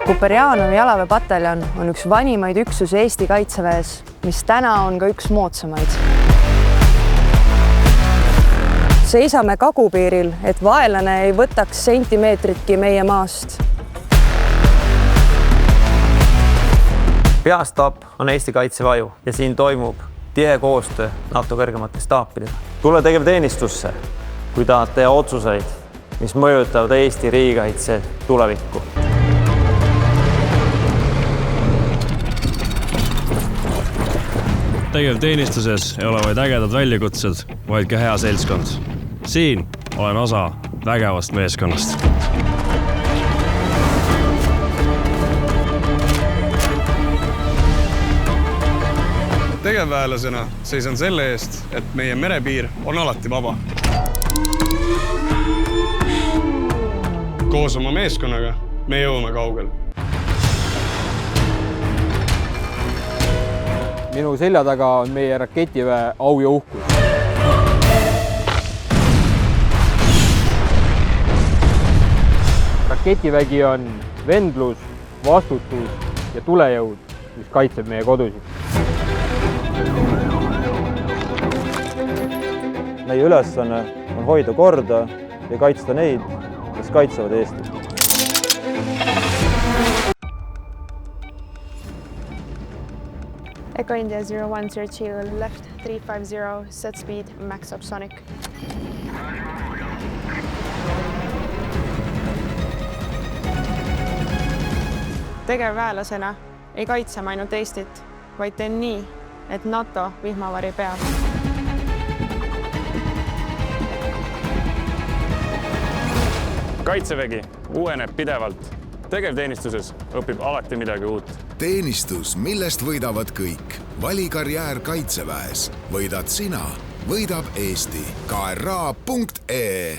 Kuperjanovi jalaväepataljon on üks vanimaid üksusi Eesti kaitseväes, mis täna on ka üks moodsamaid. Seisame kagupiiril, et vaenlane ei võtaks sentimeetritki meie maast. Peastaap on Eesti kaitseväe aju ja siin toimub tihe koostöö NATO kõrgemate staapidega. Tule tegevteenistusse, kui tahad teha otsuseid, mis mõjutavad Eesti riigikaitse tulevikku. Tegevteenistuses ei ole vaid ägedad väljakutsed, vaid ka hea seltskond. Siin olen osa vägevast meeskonnast. Tegevväelasena seisan selle eest, et meie merepiir on alati vaba. Koos oma meeskonnaga me jõuame kaugel. Minu selja taga on meie raketiväe au ja uhkus. Raketivägi on vendlus, vastutus ja tulejõud, mis kaitseb meie kodusid. Meie ülesanne on hoida korda ja kaitsta neid, kes kaitsevad Eestit. Echo India 0102, left 350, set speed, max up sonic. Tegevväelasena ei kaitse ma ainult Eestit, vaid teen nii, et NATO vihmavari peab. Kaitsevägi uueneb pidevalt. Tegevteenistuses õpib alati midagi uut. Teenistus, millest võidavad kõik. Vali karjäär kaitseväes. Võidad sina, võidab Eesti. KRA.ee